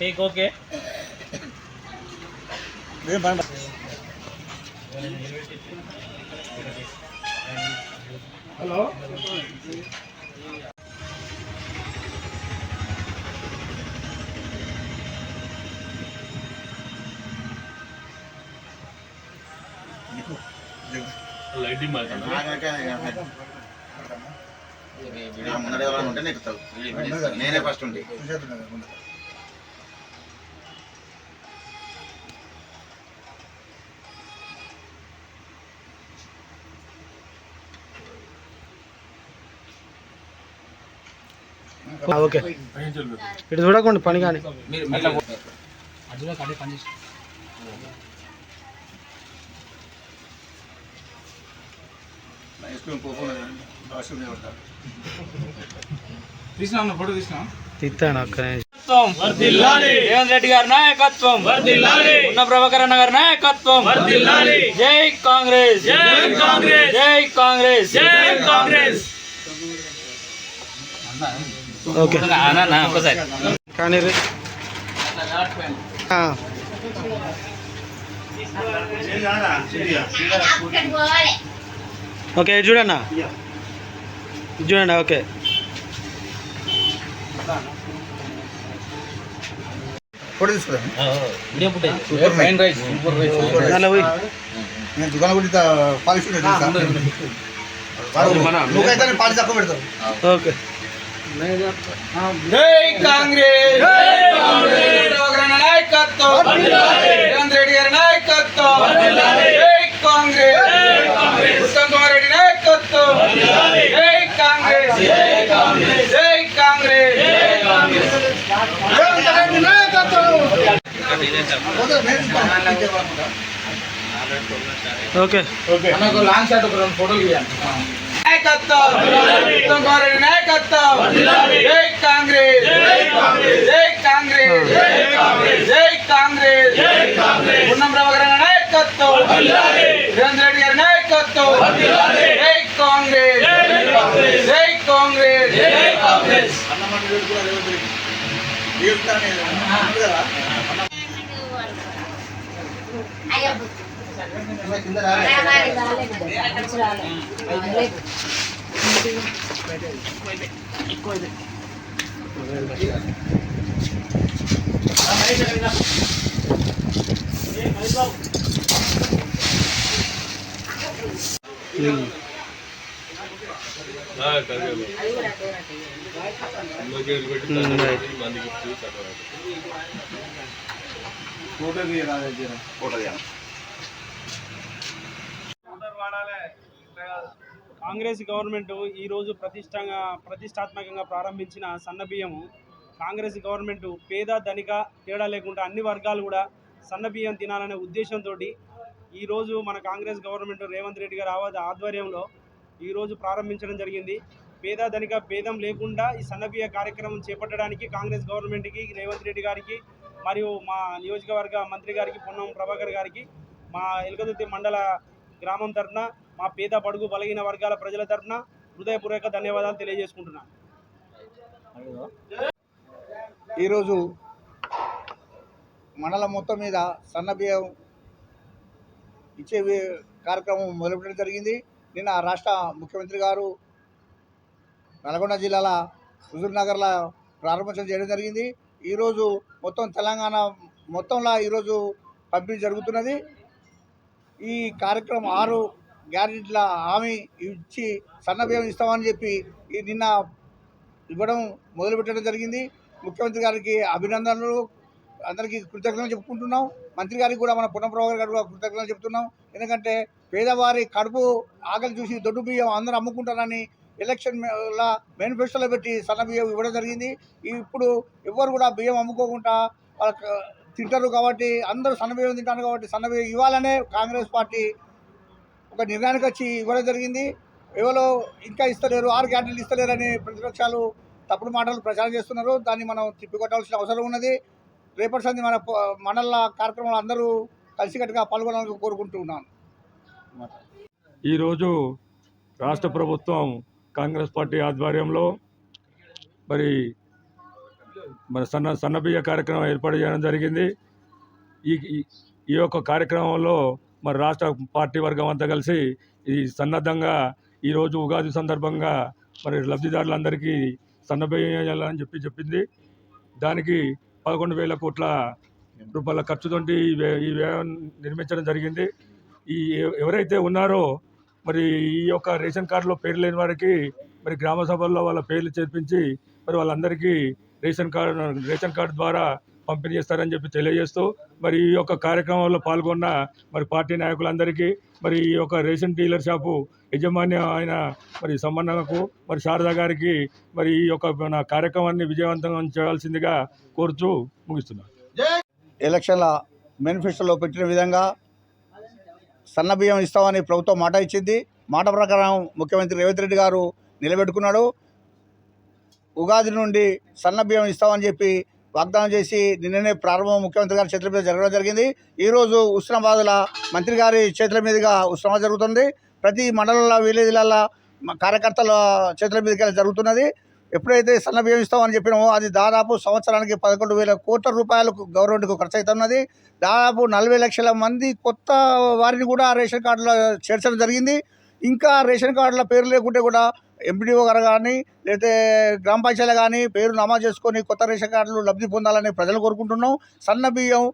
Take okay. Hello lighting ముందర ఎవరైనా ఉంటే ఎక్కుతావు, నేనే ఫస్ట్ ఉండి. ఓకే ఇటు చూడకండి పని కానీ తిత్తాను అక్కడ రేవంత్ రెడ్డి గారి నాయకత్వం, ఉన్న ప్రభాకర్ అన్న గారి నాయకత్వం. జై కాంగ్రెస్, జై కాంగ్రెస్, జై కాంగ్రెస్, జై కాంగ్రెస్. ఓకే కానీ ఓకే ఇటు చూడన్నా, ఇటు చూడండి. ఓకే ఫోటో తీసుకురా. నేను దుకాణం కొట్టి పాలిష్ నువ్వైతే పాలిష్ తక్కువ పెడతావు. ఓకే జై కాంగ్రెస్, నాయకత్వం, రేవంత్ రెడ్డి గారి నాయకత్వం. జై కాంగ్రెస్, ఉత్తమ్ కుమార్ రెడ్డి నాయకత్వం. జై కాంగ్రెస్, జై కాంగ్రెస్, జై కాంగ్రెస్, జై కాంగ్రెస్. రేవంత్ రెడ్డి నాయకత్వం. ఓకే లాంగ్ షాట్ ఒక రెండు ఫోటోలు ఇవ్వండి. నాయకత్వం, ఉత్తమ్ కుమార్ రెడ్డి నాయకత్వం. జై కాంగ్రెస్, జై కాంగ్రెస్, జై కాంగ్రెస్, జై కాంగ్రెస్, జై కాంగ్రెస్, జై కాంగ్రెస్. ఉన్నం ప్రభాకర్ అన్న నాయకత్వం. రేవంత్ రెడ్డి గారి నాయకత్వం. జై కాంగ్రెస్, జై కాంగ్రెస్, జై కాంగ్రెస్, జై కాంగ్రెస్. కాంగ్రెస్ గవర్నమెంట్ ఈరోజు ప్రతిష్టాత్మకంగా ప్రారంభించిన సన్న బియ్యము. కాంగ్రెస్ గవర్నమెంట్ పేద ధనిక తేడా లేకుండా అన్ని వర్గాలు కూడా సన్న బియ్యం తినాలనే ఉద్దేశంతో ఈరోజు మన కాంగ్రెస్ గవర్నమెంట్ రేవంత్ రెడ్డి గారి ఆధ్వర్యంలో ఈరోజు ప్రారంభించడం జరిగింది. పేద ధనిక భేదం లేకుండా ఈ సన్న బియ్య కార్యక్రమం చేపట్టడానికి కాంగ్రెస్ గవర్నమెంట్కి, రేవంత్ రెడ్డి గారికి మరియు మా నియోజకవర్గ మంత్రి గారికి పొన్నం ప్రభాకర్ గారికి మా ఎల్కదుర్తి మండల గ్రామం తరఫున, మా పేద బడుగు బలహీన వర్గాల ప్రజల తరఫున హృదయపూర్వక ధన్యవాదాలు తెలియజేసుకుంటున్నాను. ఈరోజు మండలం మొత్తం మీద సన్నబియ్యం ఇచ్చే కార్యక్రమం మొదలుపెట్టడం జరిగింది. నిన్న రాష్ట్ర ముఖ్యమంత్రి గారు నల్గొండ జిల్లాల హుజూర్నగర్లో ప్రారంభోత్సవం చేయడం జరిగింది. ఈరోజు మొత్తం తెలంగాణ మొత్తంలో ఈరోజు పంపిణీ జరుగుతున్నది. ఈ కార్యక్రమం 6 గ్యారెంటీల హామీ ఇచ్చి సన్నబియ్యం ఇస్తామని చెప్పి నిన్న ఇవ్వడం మొదలుపెట్టడం జరిగింది. ముఖ్యమంత్రి గారికి అభినందనలు, అందరికీ కృతజ్ఞతలు చెప్పుకుంటున్నాం. మంత్రి గారికి కూడా, మన పొన్నం ప్రభాకర్ గారికి కూడా కృతజ్ఞతలు చెప్తున్నాం. ఎందుకంటే పేదవారి కడుపు ఆకలి చూసి దొడ్డు బియ్యం అందరూ అమ్ముకుంటారని ఎలక్షన్ల మేనిఫెస్టోలో పెట్టి సన్న బియ్యం ఇవ్వడం జరిగింది. ఇప్పుడు ఎవరు కూడా బియ్యం అమ్ముకోకుండా వాళ్ళకి తింటారు కాబట్టి, అందరూ సన్న బియ్యం తింటారు కాబట్టి సన్న బియ్యం ఇవ్వాలనే కాంగ్రెస్ పార్టీ ఒక నిర్ణయానికి వచ్చి ఇవ్వడం జరిగింది. ఎవరో ఇంకా ఇస్తలేరు, 6 గ్యారెంటీలు ఇస్తలేరని ప్రతిపక్షాలు తప్పుడు మాటలు ప్రచారం చేస్తున్నారు. దాన్ని మనం తిప్పికొట్టాల్సిన అవసరం ఉన్నది. రేపటి సంది మన మండల కార్యక్రమాలు అందరూ కలిసికట్టుగా పాల్గొనాలని కోరుకుంటున్నాను. ఈరోజు రాష్ట్ర ప్రభుత్వం కాంగ్రెస్ పార్టీ ఆధ్వర్యంలో మరి మన సన్నబియ్య కార్యక్రమం ఏర్పాటు చేయడం జరిగింది. ఈ ఈ- ఈ యొక్క కార్యక్రమంలో మరి రాష్ట్ర పార్టీ వర్గం అంతా కలిసి ఈ సన్నద్ధంగా ఈరోజు ఉగాది సందర్భంగా మరి లబ్ధిదారులందరికీ సన్నబియ్యం వేయాలని చెప్పింది. దానికి 11,000 కోట్ల రూపాయల ఖర్చుతోటి ఈ వ్యయం నిర్మించడం జరిగింది. ఎవరైతే ఉన్నారో మరి ఈ యొక్క రేషన్ కార్డులో పేరు లేని వారికి మరి గ్రామ సభల్లో వాళ్ళ పేర్లు చేర్పించి మరి వాళ్ళందరికీ రేషన్ కార్డు ద్వారా పంపిణీ చేస్తారని చెప్పి తెలియజేస్తూ మరి ఈ యొక్క కార్యక్రమంలో పాల్గొన్న మరి పార్టీ నాయకులందరికీ మరి ఈ యొక్క రేషన్ డీలర్ షాపు యజమాన్యం ఆయన మరి సంబంధంకు మరి శారదా గారికి మరి ఈ యొక్క మన కార్యక్రమాన్ని విజయవంతం చేయాల్సిందిగా కోరుతూ ముగిస్తున్నాను. ఎలక్షన్ల మేనిఫెస్టోలో పెట్టిన విధంగా సన్నబియ్యం ఇస్తామని ప్రభుత్వం మాట ఇచ్చింది. మాట ప్రకారం ముఖ్యమంత్రి రేవంత్ రెడ్డి గారు నిలబెట్టుకున్నాడు. ఉగాది నుండి సన్నబియ్యం ఇస్తామని చెప్పి వాగ్దానం చేసి నిన్ననే ప్రారంభం ముఖ్యమంత్రి గారి చేతుల మీద జరగడం జరిగింది. ఈరోజు ఉస్మానాబాద్లో మంత్రి గారి చేతుల మీదుగా ఉస్మానాబాద్ జరుగుతుంది. ప్రతి మండలంలో విలేజ్లలో కార్యకర్తల చేతుల మీదకి జరుగుతున్నది. ఎప్పుడైతే సన్నబియ్యం ఇస్తామని చెప్పినామో అది దాదాపు సంవత్సరానికి 11,000 కోట్ల రూపాయలకు గవర్నమెంట్కు ఖర్చు అవుతున్నది. దాదాపు 40 లక్షల మంది కొత్త వారిని కూడా రేషన్ కార్డులో చేర్చడం జరిగింది. ఇంకా రేషన్ కార్డుల పేరు లేకుంటే కూడా ఎంపీడీఓ గారు కానీ లేకపోతే గ్రామ పంచాయతీలు కానీ పేరు నమోదు చేసుకొని కొత్త రేషన్ కార్డులు లబ్ధి పొందాలని ప్రజలు కోరుకుంటున్నాం. సన్నబియ్యం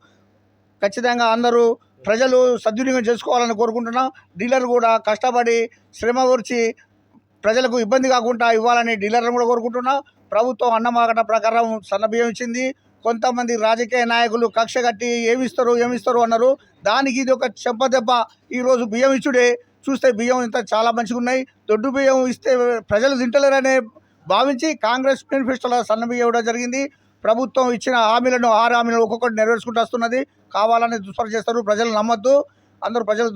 ఖచ్చితంగా అందరూ ప్రజలు సద్వినియోగం చేసుకోవాలని కోరుకుంటున్నాం. డీలర్ కూడా కష్టపడి శ్రమ కూర్చి ప్రజలకు ఇబ్బంది కాకుండా ఇవ్వాలని డీలర్లను కూడా కోరుకుంటున్నాం. ప్రభుత్వం అన్నమాట ప్రకారం సన్నబియ్యం ఇచ్చింది. కొంతమంది రాజకీయ నాయకులు కక్ష కట్టి ఏమిస్తారు అన్నారు. దానికి ఇది ఒక చెంపదెబ్బ. ఈరోజు బియ్యం ఇచ్చుడే చూస్తే బియ్యం ఇంత చాలా మంచిగా ఉన్నాయి. దొడ్డు బియ్యం ఇస్తే ప్రజలు తింటలేరనే భావించి కాంగ్రెస్ మేనిఫెస్టోలో సన్నబియ్యం ఇవ్వడం జరిగింది. ప్రభుత్వం ఇచ్చిన హామీలను 6 హామీలను ఒక్కొక్కటి నెరవేర్చుకుంటూ వస్తున్నది. కావాలని దుష్పర చేస్తారు. ప్రజలు నమ్మద్దు. అందరూ ప్రజలు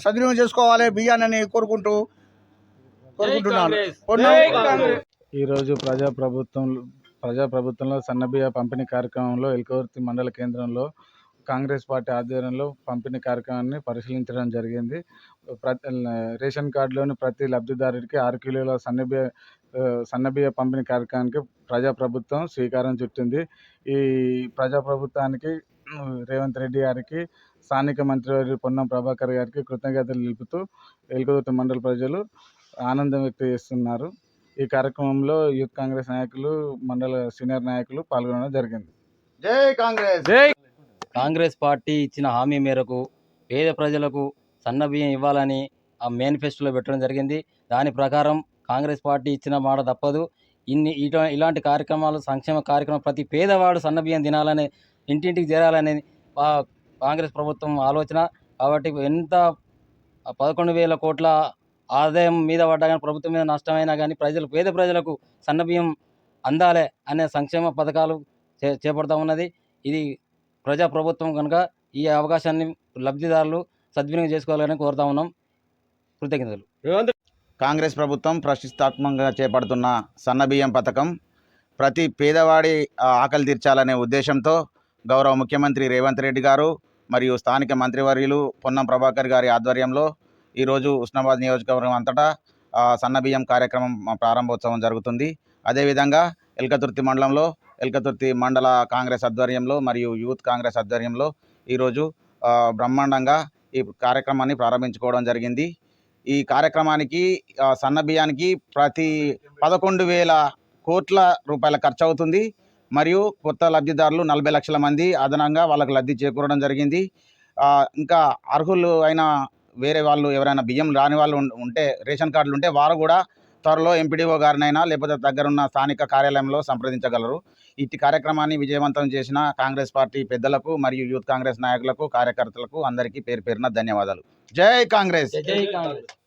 సద్వినియోగం చేసుకోవాలి బియ్యాన్ని కోరుకుంటున్నాను. ఈరోజు ప్రజాప్రభుత్వంలో సన్నబియ్య పంపిణీ కార్యక్రమంలో ఎల్కవర్తి మండల కేంద్రంలో కాంగ్రెస్ పార్టీ ఆధ్వర్యంలో పంపిణీ కార్యక్రమాన్ని పరిశీలించడం జరిగింది. రేషన్ కార్డులోని ప్రతి లబ్ధిదారుడికి 6 కిలోల సన్నబియ్య పంపిణీ కార్యక్రమానికి ప్రజాప్రభుత్వం శ్రీకారం చుట్టింది. ఈ ప్రజాప్రభుత్వానికి రేవంత్ రెడ్డి గారికి, స్థానిక మంత్రివర్యులు పొన్నం ప్రభాకర్ గారికి కృతజ్ఞతలు తెలుపుతూ ఎల్కవర్తి మండల ప్రజలు ఆనందం వ్యక్తం చేస్తున్నారు. ఈ కార్యక్రమంలో యూత్ కాంగ్రెస్ నాయకులు, మండల సీనియర్ నాయకులు పాల్గొనడం జరిగింది. జై కాంగ్రెస్. కాంగ్రెస్ పార్టీ ఇచ్చిన హామీ మేరకు పేద ప్రజలకు సన్నబియ్యం ఇవ్వాలని ఆ మేనిఫెస్టోలో పెట్టడం జరిగింది. దాని ప్రకారం కాంగ్రెస్ పార్టీ ఇచ్చిన మాట తప్పదు. ఇలాంటి కార్యక్రమాలు, సంక్షేమ కార్యక్రమం ప్రతి పేదవాడు సన్నబియ్యం తినాలని, ఇంటింటికి చేరాలని కాంగ్రెస్ ప్రభుత్వం ఆలోచన. కాబట్టి ఎంత 11,000 కోట్ల ఆదాయం మీద పడ్డా కానీ, ప్రభుత్వం మీద నష్టమైనా కానీ పేద ప్రజలకు సన్నబియ్యం అందాలే అనే సంక్షేమ పథకాలు చేపడతా ఉన్నది. ఇది ప్రజాప్రభుత్వం కనుక ఈ అవకాశాన్ని లబ్ధిదారులు సద్వినియోగం చేసుకోవాలని కోరుతా ఉన్నాం. కృతజ్ఞతలు. కాంగ్రెస్ ప్రభుత్వం ప్రతిష్టాత్మకంగా చేపడుతున్న సన్నబియ్యం పథకం ప్రతి పేదవాడి ఆకలి తీర్చాలనే ఉద్దేశంతో గౌరవ ముఖ్యమంత్రి రేవంత్ రెడ్డి గారు మరియు స్థానిక మంత్రివర్యులు పొన్నం ప్రభాకర్ గారి ఆధ్వర్యంలో ఈరోజు ఉస్మానాబాద్ నియోజకవర్గం అంతటా సన్నబియ్యం కార్యక్రమం ప్రారంభోత్సవం జరుగుతుంది. అదేవిధంగా ఎల్కతుర్తి మండలంలో ఎల్కతుర్తి మండల కాంగ్రెస్ ఆధ్వర్యంలో మరియు యూత్ కాంగ్రెస్ ఆధ్వర్యంలో ఈరోజు బ్రహ్మాండంగా ఈ కార్యక్రమాన్ని ప్రారంభించుకోవడం జరిగింది. ఈ కార్యక్రమానికి సన్నబియ్యానికి ప్రతి 11,000 కోట్ల రూపాయల ఖర్చు అవుతుంది. మరియు కొత్త లబ్ధిదారులు 40 లక్షల మంది అదనంగా వాళ్ళకు లబ్ధి చేకూరడం జరిగింది. ఇంకా అర్హులు అయిన వేరే వాళ్ళు ఎవరైనా బియ్యం రాని వాళ్ళు ఉంటే, రేషన్ కార్డులు ఉంటే వారు కూడా త్వరలో ఎంపీడీఓ గారినైనా లేకపోతే దగ్గరున్న స్థానిక కార్యాలయంలో సంప్రదించగలరు. ఇట్టి కార్యక్రమాన్ని విజయవంతం చేసిన కాంగ్రెస్ పార్టీ పెద్దలకు మరియు యూత్ కాంగ్రెస్ నాయకులకు, కార్యకర్తలకు అందరికీ పేరు పేరున ధన్యవాదాలు. జై కాంగ్రెస్. జై కాంగ్రెస్.